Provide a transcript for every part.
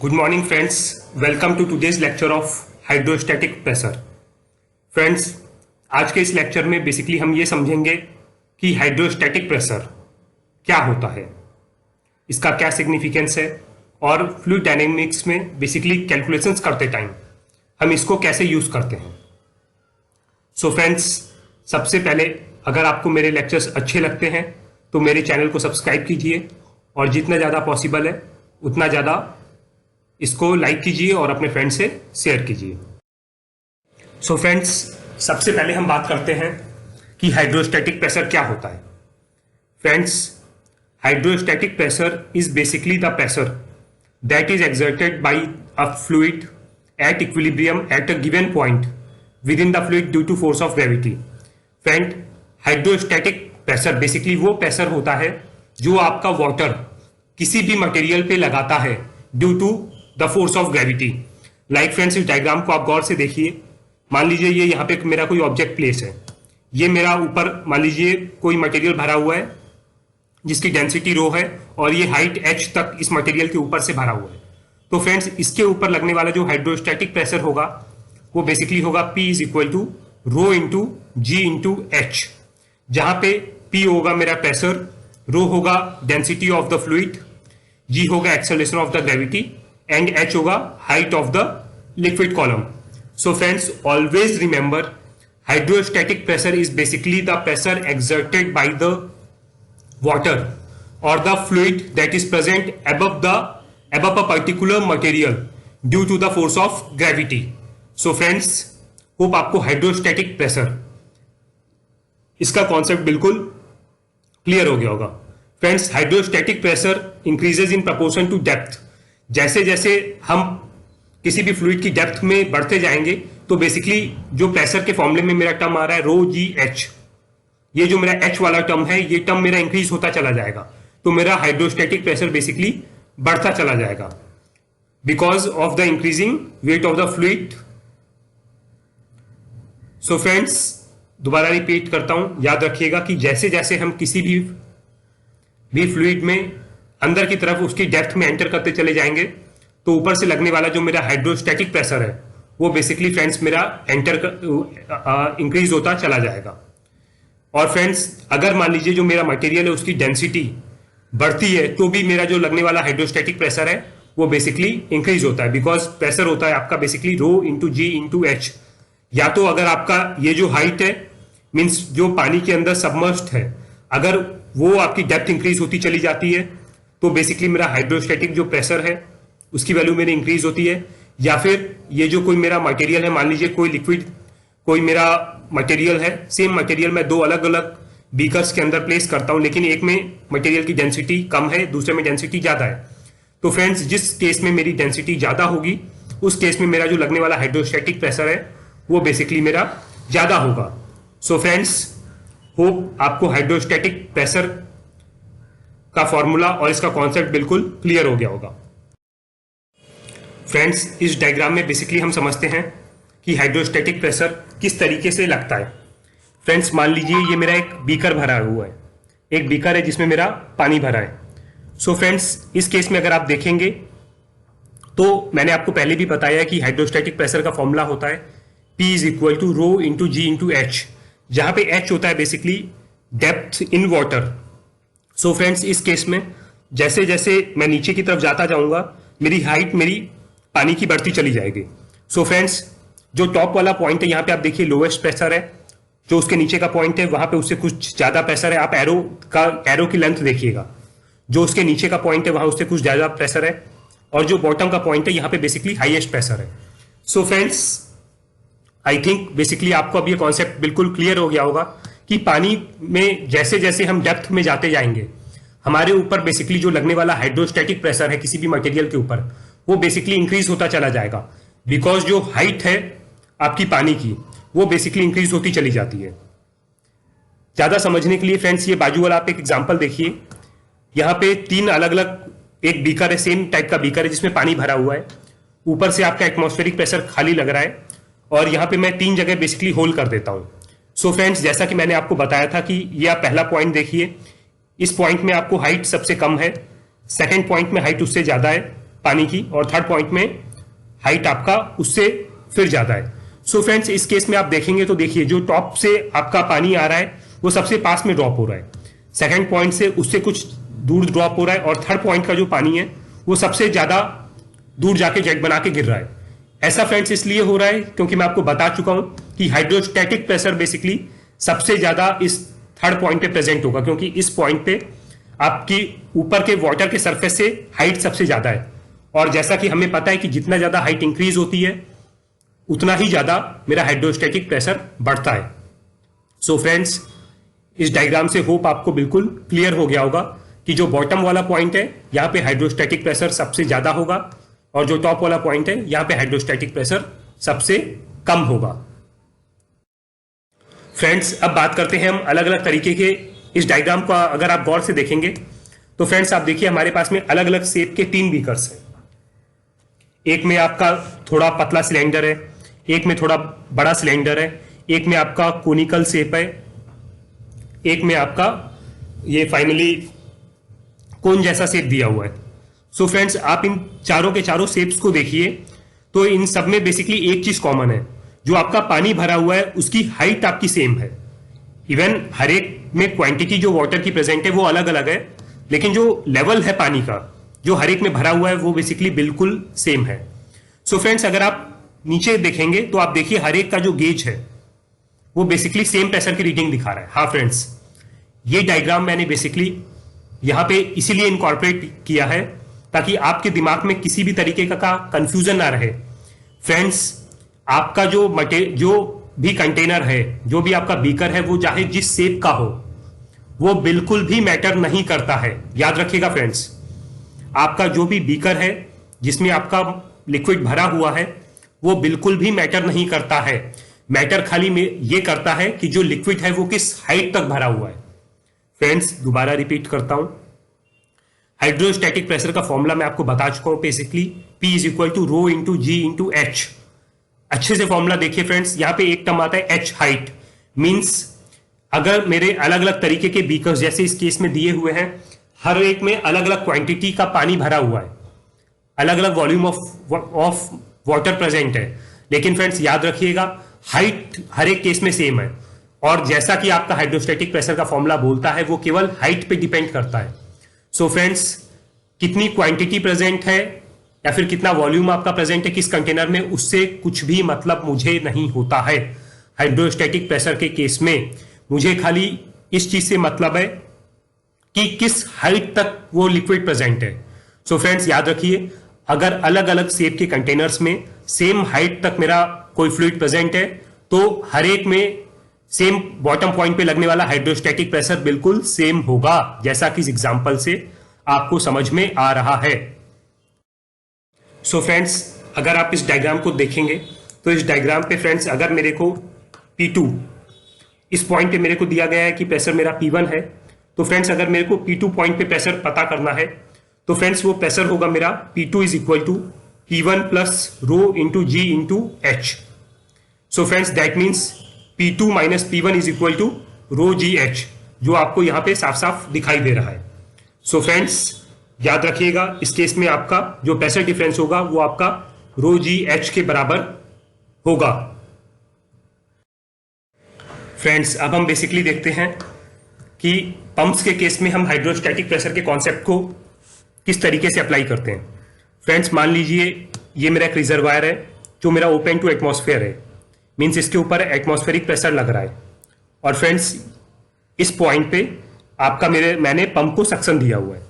Good morning friends, welcome to today's lecture of hydrostatic pressure. Friends, आज के इस lecture में बेसिकली हम ये समझेंगे कि हाइड्रोस्टैटिक प्रेशर क्या होता है, इसका क्या सिग्निफिकेंस है और फ्लूइड डायनेमिक्स में बेसिकली कैलकुलेशंस करते टाइम हम इसको कैसे यूज करते हैं. सो फ्रेंड्स, सबसे पहले अगर आपको मेरे लेक्चर्स अच्छे लगते हैं तो मेरे चैनल को सब्सक्राइब कीजिए और जितना ज़्यादा पॉसिबल है उतना ज़्यादा इसको लाइक कीजिए और अपने फ्रेंड से शेयर कीजिए. सो फ्रेंड्स, सबसे पहले हम बात करते हैं कि हाइड्रोस्टैटिक प्रेशर क्या होता है. Friends, hydrostatic pressure is basically the pressure that is exerted by a fluid at equilibrium at a given point within the fluid due to force of gravity. Friend, hydrostatic pressure basically वो pressure होता है जो आपका water किसी भी material पे लगाता है due to the force of gravity. Like friends, इस डायग्राम को आप गौर से देखिए. मान लीजिए ये यहाँ पे मेरा कोई ऑब्जेक्ट प्लेस है, ये मेरा ऊपर मान लीजिए कोई मटेरियल भरा हुआ है जिसकी डेंसिटी रो है और ये हाइट h तक इस मटेरियल के ऊपर से भरा हुआ है. तो फ्रेंड्स, इसके ऊपर लगने वाला जो हाइड्रोस्टैटिक प्रेशर होगा वो बेसिकली होगा P is equal to rho into g into h, जहां पे P होगा मेरा प्रेशर, रो होगा density of the fluid, G होगा acceleration of the gravity and H होगा height of the liquid column. So friends, always remember hydrostatic pressure is basically the pressure exerted by the water or the fluid that is present above a particular material due to the force of gravity. So friends, hope आपको hydrostatic pressure इसका concept बिल्कुल clear हो गया होगा. Friends, hydrostatic pressure increases in proportion to depth. जैसे जैसे हम किसी भी फ्लूइड की डेप्थ में बढ़ते जाएंगे तो बेसिकली जो प्रेशर के फॉर्मूले में मेरा टर्म आ रहा है रो जी एच, ये जो मेरा एच वाला टर्म है ये टर्म मेरा इंक्रीज होता चला जाएगा. तो मेरा हाइड्रोस्टैटिक प्रेशर बेसिकली बढ़ता चला जाएगा because of the increasing weight of the fluid. So friends, दोबारा रिपीट करता हूं, याद रखिएगा कि जैसे जैसे हम किसी भी फ्लूइड में अंदर की तरफ उसकी डेप्थ में एंटर करते चले जाएंगे तो ऊपर से लगने वाला जो मेरा हाइड्रोस्टैटिक प्रेशर है वो बेसिकली फ्रेंड्स मेरा इंक्रीज होता चला जाएगा. और फ्रेंड्स, अगर मान लीजिए जो मेरा मटेरियल है उसकी डेंसिटी बढ़ती है तो भी मेरा जो लगने वाला हाइड्रोस्टैटिक प्रेशर है वो बेसिकली इंक्रीज होता है बिकॉज प्रेशर होता है आपका बेसिकली रो इंटू जी इंटू एच. या तो अगर आपका ये जो हाइट है मीन्स जो पानी के अंदर सबमर्स्ड है, अगर वो आपकी डेप्थ इंक्रीज होती चली जाती है तो बेसिकली मेरा हाइड्रोस्टैटिक जो प्रेशर है उसकी वैल्यू मेरी इंक्रीज होती है. या फिर ये जो कोई मेरा मटेरियल है, मान लीजिए कोई लिक्विड कोई मेरा मटेरियल है, सेम मटेरियल मैं दो अलग अलग बीकर्स के अंदर प्लेस करता हूं लेकिन एक में मटेरियल की डेंसिटी कम है, दूसरे में डेंसिटी ज्यादा है. तो फ्रेंड्स, जिस केस में मेरी डेंसिटी ज्यादा होगी उस केस में मेरा जो लगने वाला हाइड्रोस्टैटिक प्रेशर है वो बेसिकली मेरा ज्यादा होगा. सो फ्रेंड्स, होप आपको हाइड्रोस्टैटिक प्रेशर का फॉर्मूला और इसका कॉन्सेप्ट बिल्कुल क्लियर हो गया होगा. फ्रेंड्स, इस डायग्राम में बेसिकली हम समझते हैं कि हाइड्रोस्टैटिक प्रेशर किस तरीके से लगता है. फ्रेंड्स, मान लीजिए ये मेरा एक बीकर भरा हुआ है, एक बीकर है जिसमें मेरा पानी भरा है. सो फ्रेंड्स, इस केस में अगर आप देखेंगे तो मैंने आपको पहले भी बताया कि हाइड्रोस्टैटिक प्रेशर का फॉर्मूला होता है P is equal to rho into g into h, जहां पे H होता है basically depth in water. So friends, इस केस में जैसे जैसे मैं नीचे की तरफ जाता जाऊंगा मेरी हाइट मेरी पानी की बढ़ती चली जाएगी. सो फ्रेंड्स, जो टॉप वाला पॉइंट है यहाँ पे आप देखिए लोवेस्ट प्रेशर है, जो उसके नीचे का पॉइंट है वहां पे उससे कुछ ज्यादा प्रेशर है. आप एरो की लेंथ देखिएगा, जो उसके नीचे का पॉइंट है वहां उससे कुछ ज्यादा प्रेशर है और जो बॉटम का पॉइंट है यहाँ पे बेसिकली हाईएस्ट प्रेशर है. So friends, I think basically आपको अब ये कॉन्सेप्ट बिल्कुल क्लियर हो गया होगा कि पानी में जैसे जैसे हम डेप्थ में जाते जाएंगे हमारे ऊपर बेसिकली जो लगने वाला हाइड्रोस्टैटिक प्रेशर है किसी भी मटेरियल के ऊपर वो बेसिकली इंक्रीज होता चला जाएगा बिकॉज जो हाइट है आपकी पानी की वो बेसिकली इंक्रीज होती चली जाती है. ज्यादा समझने के लिए फ्रेंड्स ये बाजू वाला आप एक एग्जांपल देखिए. यहाँ पे तीन अलग अलग एक बीकर है, सेम टाइप का बीकर है जिसमें पानी भरा हुआ है. ऊपर से आपका एटमॉस्फेरिक प्रेशर खाली लग रहा है और यहाँ पे मैं तीन जगह बेसिकली होल्ड कर देता हूँ. सो फ्रेंड्स, जैसा कि मैंने आपको बताया था कि ये आप पहला पॉइंट देखिए, इस पॉइंट में आपको हाइट सबसे कम है, सेकेंड पॉइंट में हाइट उससे ज्यादा है पानी की, और थर्ड पॉइंट में हाइट आपका उससे फिर ज्यादा है। सो फ्रेंड्स, इस केस में आप देखेंगे तो देखिए जो टॉप से आपका पानी आ रहा है वो सबसे पास में ड्रॉप हो रहा है, सेकंड पॉइंट से उससे कुछ दूर ड्रॉप हो रहा है, और थर्ड पॉइंट का जो पानी है वो सबसे ज्यादा दूर जाके जेट बना के गिर रहा है। ऐसा फ्रेंड्स इसलिए हो रहा है क्योंकि मैं आपको बता चुका हूं कि हाइड्रोस्टैटिक प्रेशर बेसिकली सबसे ज्यादा इस थर्ड पॉइंट पे प्रेजेंट होगा, क्योंकि इस पॉइंट पे आपकी ऊपर के वाटर के सरफेस से हाइट सबसे ज्यादा है, और जैसा कि हमें पता है कि जितना ज्यादा हाइट इंक्रीज होती है उतना ही ज्यादा मेरा हाइड्रोस्टैटिक प्रेशर बढ़ता है। सो फ्रेंड्स, इस डायग्राम से होप आपको बिल्कुल क्लियर हो गया होगा कि जो बॉटम वाला पॉइंट है यहां पे हाइड्रोस्टैटिक प्रेशर सबसे ज्यादा होगा, और जो टॉप वाला पॉइंट है यहां पे हाइड्रोस्टैटिक प्रेशर सबसे कम होगा। फ्रेंड्स, अब बात करते हैं हम अलग अलग तरीके के इस डायग्राम को अगर आप गौर से देखेंगे तो फ्रेंड्स आप देखिए हमारे पास में अलग अलग शेप के 3 बीकर्स हैं। एक में आपका थोड़ा पतला सिलेंडर है, एक में थोड़ा बड़ा सिलेंडर है, एक में आपका कोनिकल शेप है, एक में आपका ये फाइनली कोन जैसा शेप दिया हुआ है। सो फ्रेंड्स, आप इन चारों के चारों शेप्स को देखिए तो इन सब में बेसिकली एक चीज कॉमन है, जो आपका पानी भरा हुआ है उसकी हाइट आपकी सेम है। इवन हर एक में क्वांटिटी जो वाटर की प्रेजेंट है वो अलग अलग है, लेकिन जो लेवल है पानी का जो हर एक में भरा हुआ है वो बेसिकली बिल्कुल सेम है। सो फ्रेंड्स, अगर आप नीचे देखेंगे तो आप देखिए हर एक का जो गेज है वो बेसिकली सेम प्रेशर की रीडिंग दिखा रहा है। हाँ फ्रेंड्स, ये डायग्राम मैंने बेसिकली यहां पे इसीलिए इनकॉर्पोरेट किया है ताकि आपके दिमाग में किसी भी तरीके का कंफ्यूजन ना रहे। फ्रेंड्स, आपका जो भी कंटेनर है, जो भी आपका बीकर है, वो चाहे जिस शेप का हो वो बिल्कुल भी मैटर नहीं करता है। याद रखिएगा फ्रेंड्स, आपका जो भी बीकर है जिसमें आपका लिक्विड भरा हुआ है वो बिल्कुल भी मैटर नहीं करता है। मैटर खाली में ये करता है कि जो लिक्विड है वो किस हाइट तक भरा हुआ है। फ्रेंड्स, दोबारा रिपीट करता हूं, हाइड्रोस्टैटिक प्रेशर का फॉर्मूला मैं आपको बता चुका हूं, basically P is equal to rho into g into h. अच्छे से फॉर्मूला देखिए फ्रेंड्स, यहां पे एक टर्म आता है एच हाइट, मींस अगर मेरे अलग अलग तरीके के बीकर्स जैसे इस केस में दिए हुए हैं, हर एक में अलग अलग क्वांटिटी का पानी भरा हुआ है, अलग अलग वॉल्यूम ऑफ वाटर प्रेजेंट है, लेकिन फ्रेंड्स याद रखिएगा हाइट हर एक केस में सेम है, और जैसा कि आपका हाइड्रोस्टैटिक प्रेशर का फॉर्मूला बोलता है वो केवल हाइट पे डिपेंड करता है। सो फ्रेंड्स, कितनी क्वांटिटी प्रेजेंट है या फिर कितना वॉल्यूम आपका प्रेजेंट है किस कंटेनर में, उससे कुछ भी मतलब मुझे नहीं होता है। हाइड्रोस्टैटिक प्रेशर के केस में मुझे खाली इस चीज से मतलब है कि किस हाइट तक वो लिक्विड प्रेजेंट है। सो फ्रेंड्स याद रखिए, अगर अलग अलग शेप के कंटेनर्स में सेम हाइट तक मेरा कोई फ्लूइड प्रेजेंट है तो हर एक में सेम बॉटम पॉइंट पे लगने वाला हाइड्रोस्टैटिक प्रेशर बिल्कुल सेम होगा, जैसा कि इस एग्जांपल से आपको समझ में आ रहा है। सो फ्रेंड्स, अगर आप इस डायग्राम को देखेंगे तो इस डायग्राम पे फ्रेंड्स अगर मेरे को P2 इस पॉइंट पे मेरे को दिया गया है कि प्रेशर मेरा P1 है, तो फ्रेंड्स अगर मेरे को P2 पॉइंट पे प्रेशर पता करना है तो फ्रेंड्स वो प्रेशर होगा मेरा P2 is equal to P1 plus rho into g into h. So friends that means P2 minus P1 is equal to rho g h, जो आपको यहां पे साफ साफ दिखाई दे रहा है। सो फ्रेंड्स याद रखिएगा, इस केस में आपका जो प्रेशर डिफरेंस होगा वो आपका रो जी एच के बराबर होगा। फ्रेंड्स, अब हम बेसिकली देखते हैं कि पंप्स के केस में हम हाइड्रोस्टैटिक प्रेशर के कॉन्सेप्ट को किस तरीके से अप्लाई करते हैं। फ्रेंड्स, मान लीजिए ये मेरा एक रिजर्वायर है जो मेरा ओपन टू एटमॉस्फेयर है, मीन्स इसके ऊपर एटमॉस्फेरिक प्रेशर लग रहा है, और फ्रेंड्स इस पॉइंट पे आपका मैंने पंप को सक्शन दिया हुआ है।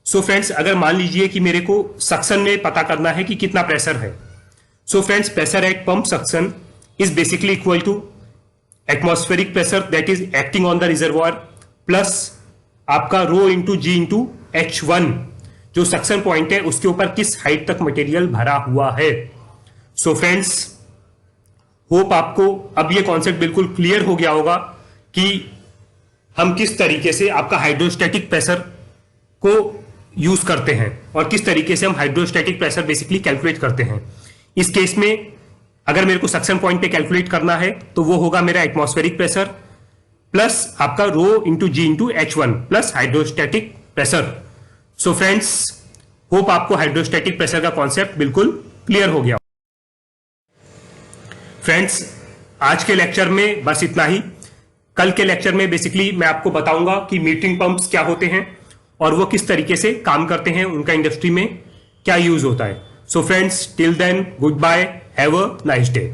सो फ्रेंड्स, अगर मान लीजिए कि मेरे को सक्शन में पता करना है कि कितना प्रेशर है, so friends pressure at pump suction is basically equal to atmospheric pressure that is acting on the reservoir plus आपका rho into g into H1, जो सक्शन पॉइंट है उसके ऊपर किस हाइट तक मटेरियल भरा हुआ है। सो फ्रेंड्स, होप आपको अब ये कॉन्सेप्ट बिल्कुल क्लियर हो गया होगा कि हम किस तरीके से आपका हाइड्रोस्टैटिक प्रेशर को यूज करते हैं और किस तरीके से हम हाइड्रोस्टैटिक प्रेशर बेसिकली कैलकुलेट करते हैं। इस केस में अगर मेरे को सक्शन पॉइंट पे कैलकुलेट करना है तो वो होगा मेरा एटमॉस्फेरिक प्रेशर प्लस आपका rho into g into H1 plus hydrostatic pressure. So friends, hope आपको हाइड्रोस्टैटिक प्रेशर का कॉन्सेप्ट बिल्कुल क्लियर हो गया। फ्रेंड्स, आज के लेक्चर में बस इतना ही। कल के लेक्चर में बेसिकली मैं आपको बताऊंगा कि मीटरिंग पंप्स क्या होते हैं और वो किस तरीके से काम करते हैं, उनका इंडस्ट्री में क्या यूज होता है। So friends, till then, good bye, have a nice day.